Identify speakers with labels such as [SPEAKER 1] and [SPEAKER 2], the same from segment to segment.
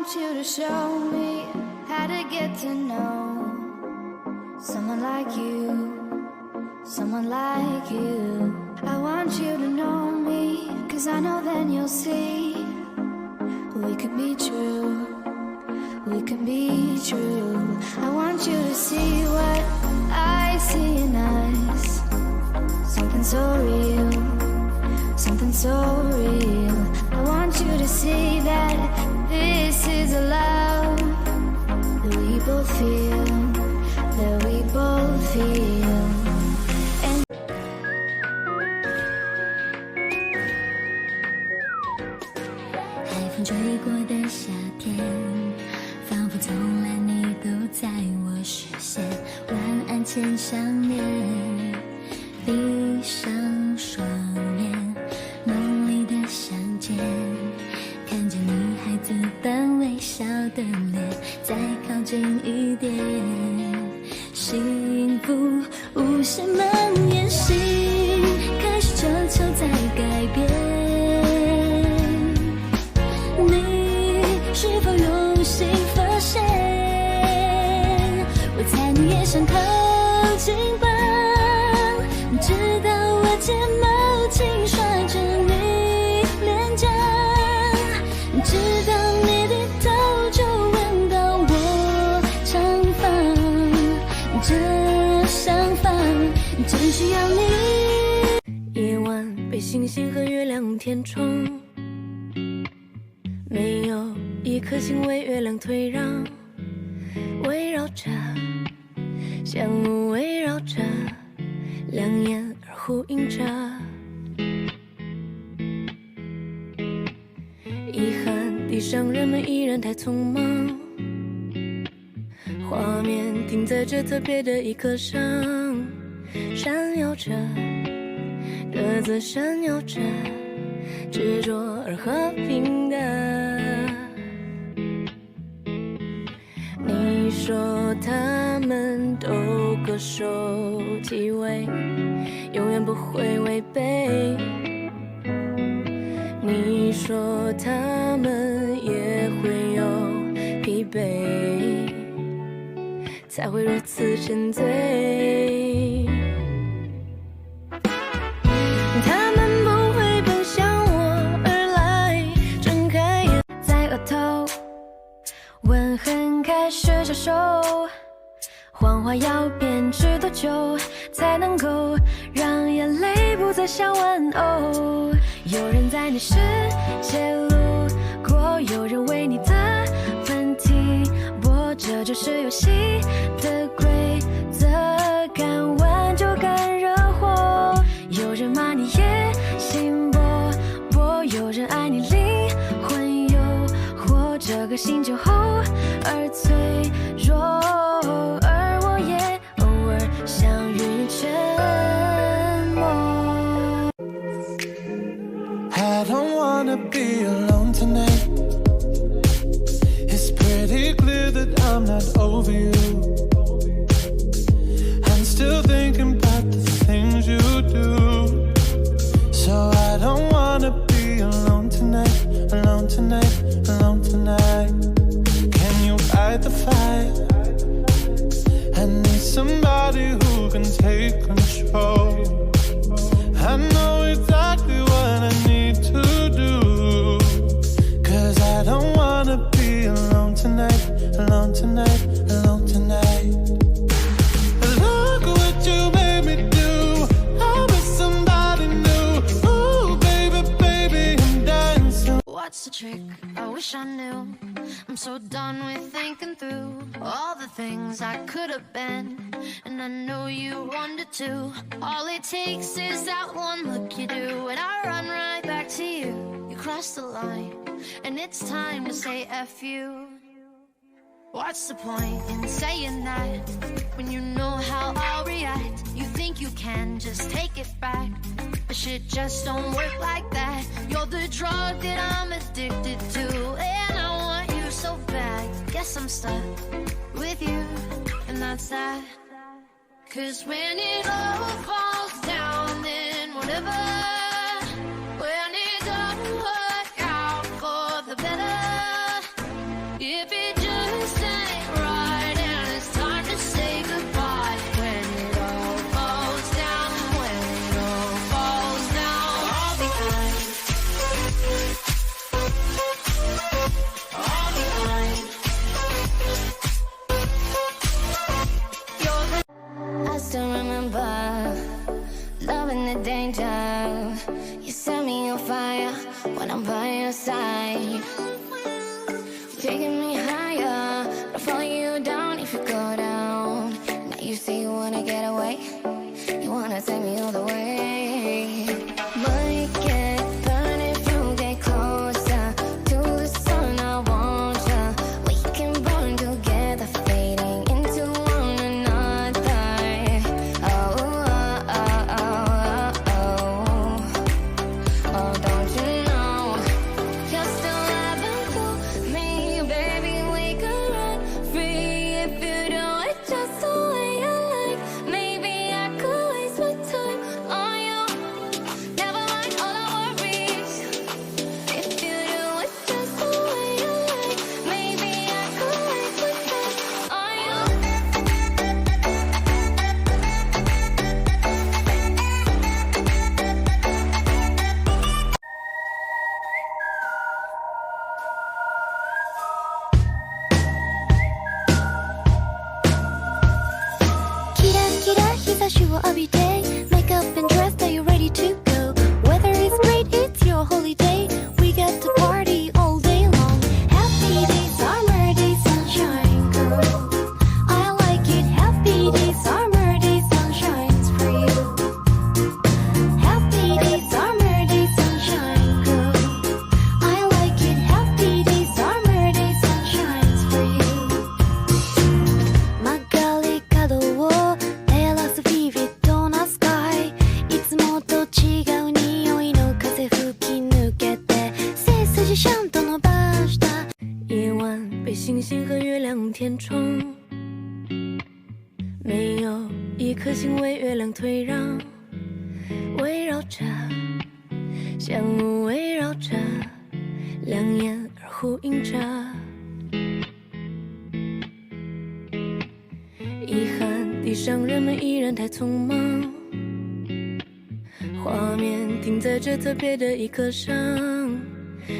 [SPEAKER 1] want you to show me how to get to know someone like you, someone like you. I want you to know me, 'cause I know then you'll see we could be true, we can be true. I want you to see what I see in us, something so real, something so real. I want you to see that this is a love that we both feel, that we both feel. And
[SPEAKER 2] 海风吹过的夏天，仿佛从来你都在我视线。晚安前想念，闭上双眼，梦里的相见，看见你孩子般微笑的脸，再靠近一点，幸福无限蔓延，心开始悄悄在改变。你是否用心发现？我猜你也想靠近吧，直到我睫毛轻刷着你脸颊，直到你低头就闻到我长发，这想法真需要你。夜晚被星星和月亮填充，没有一颗星为月亮退让，围绕着，相互围绕着，两眼而呼应着。遗憾地上人们依然太匆忙，画面停在这特别的一刻上，闪耀着，各自闪耀着，执着而和平的。你说他们都各守其位，永远不会违背。你说他们也会有疲惫，才会如此沉醉。他们不会奔向我而来，睁开眼，在额头吻痕开始消瘦，谎话要编织多久才能够让眼泪不再像玩偶？有人在你世界路过，有人为你的问题播，这就是游戏的规则，敢玩就敢惹祸。有人骂你野心勃勃，有人爱你灵魂诱惑，这个心就厚而脆弱，而我也偶尔想予人沉默。
[SPEAKER 3] I don't wanna be alone tonight. It's pretty clear that I'm not over you. I'm still thinking about the things you do. So I don't wanna be alone tonight, alone tonight, alone tonight. Can you fight the fire? I need somebody who can take control. I know exactly what I need to do, 'cause I don't wanna be alone tonight, alone tonight, alone tonight. Look what you made me do, I'm with somebody new. Ooh, baby, baby, I'm dying soon.
[SPEAKER 1] what's the trick? I wish I knew. I'm so done with thinking through all the things I could have been, and I know you wanted to. All it takes is that one look you do, and I run right back to you. You cross the line, and it's time to say F you. What's the point in saying that when you know how I'll react? You think you can just take it back, but shit just don't work like that. You're the drug that I'm addicted to, and I want you so bad. Guess I'm stuck with you, and that's that. 'Cause when it all falls down, then whatever. When it don't work out for the better, fire when I'm by your side. Taking me higher, I'll follow you down if you go down. Now you say you wanna get away, you wanna take me all the way. Might get burned if you get closer to the sun. I want ya. We can burn together, fading into one another. Oh, oh, oh, oh, oh, oh. Oh, don't you know you're still living through me, baby? We could run free if you do it just the way you like. Maybe I could waste my time on you. Never mind all our worries. If you do it just the way you like, maybe I could waste my time on you.
[SPEAKER 2] キラキラ日差しを浴びて Make up and dress, are you ready to go? Weather is great, it's your holiday. We get to party all day long. Happy days, summer days, sunshine, girl. I like it. Happy days, summer days, sunshine's for you. Happy days, summer days, sunshine, girl. I like it. Happy days, summer days, sunshine's for you. 曲がり角を照らすビビッドなスカイ。いつもと違う匂いの風吹き抜けて背筋シャンと伸ばした夜晚被星星和月亮填充，没有一颗星为月亮退让，围绕着相互围绕着，两眼而呼应着。遗憾，地上人们依然太匆忙，画面停在这特别的一刻上，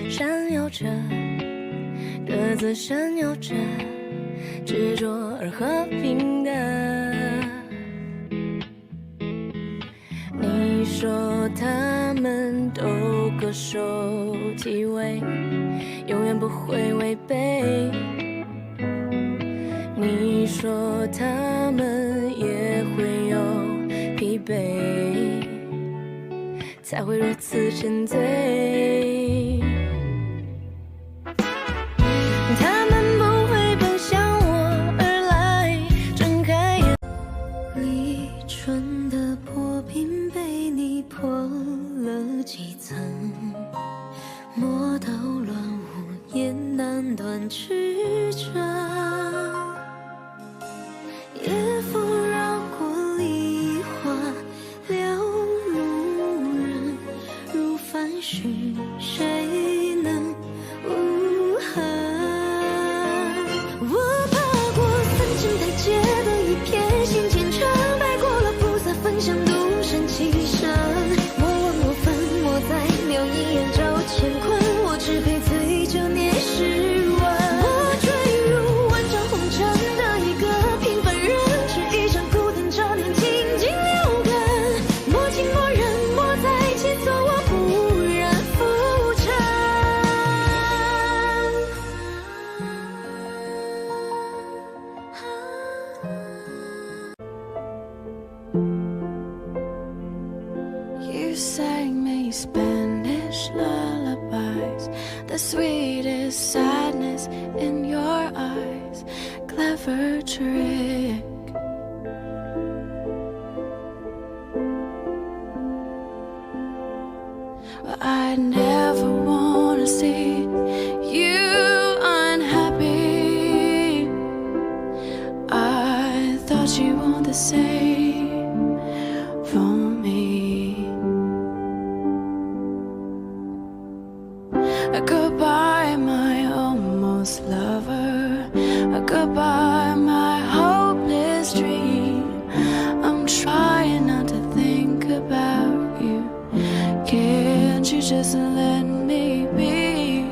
[SPEAKER 2] 闪耀着，各自闪耀着，执着而和平的。你说他们都各守其位，永远不会违背。你说他们也会有疲惫，才会如此沉醉。他们不会奔向我而来，睁开眼，离春的破冰被你破了几层，磨到乱舞也难断曲折。夜风绕过梨花，撩路人如繁絮，谁能无痕？我爬过3层台阶的一片新前程，拜过了菩萨分享独善其身。莫问我分，莫再留一眼就乾坤，我只配醉酒念诗文。我坠入万丈红尘的一个平凡人，是一场孤单照亮静静留根。莫近莫远，莫再牵索，我不染浮尘。You sang me Spanish lullabies, the sweetest sadness in your eyes. Clever trick. But I never wanna see you unhappy. I thought you want the same for me. Goodbye, my almost lover. Goodbye, my hopeless dream. I'm trying not to think about you. Can't you just let me be?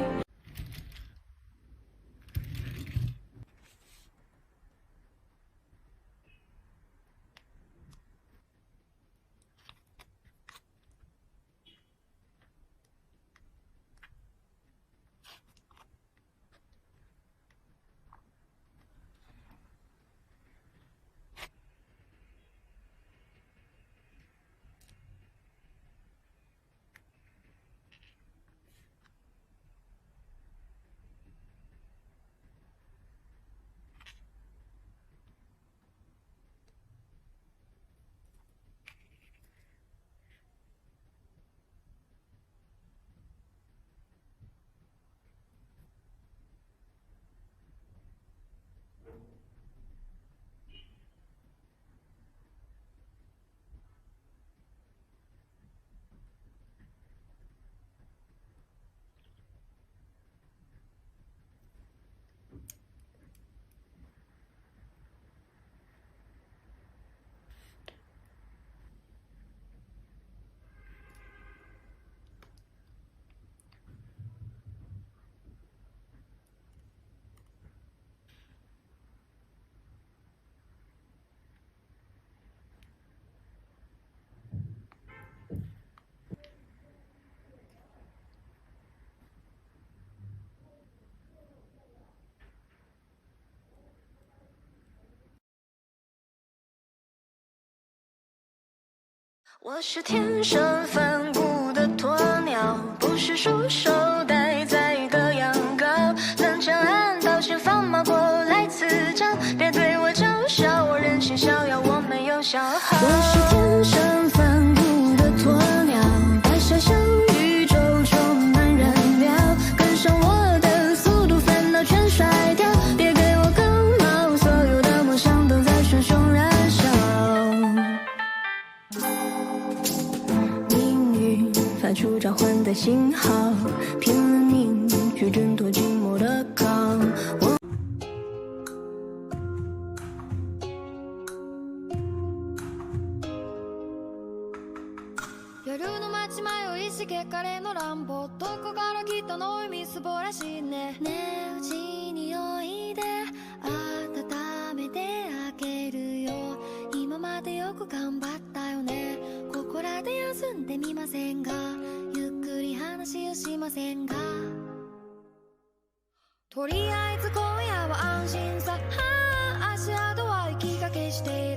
[SPEAKER 2] 我是天生反骨的鸵鸟，不是束手待宰的羊羔，能长按到先放马过来赐教，别对我嘲笑，我任性逍遥，我没有消耗。我是天生反骨的鸵鸟，大小小宇宙充满燃料，跟上我的速度，烦恼全甩掉，别给我更毛，所有的梦想都在熊熊燃烧。命运发出召唤的信号，拼了命去挣脱寂寞的犒。
[SPEAKER 4] 夜の街迷いしけ彼の乱暴、どこから来たのみすぼらしいね。ねえうちにおいで、温めてあげるよ。今までよく頑張ったよね。ここらで休んでみませんか。ゆっくり話をしませんか。とりあえず今夜は安心さ、足跡は息がけして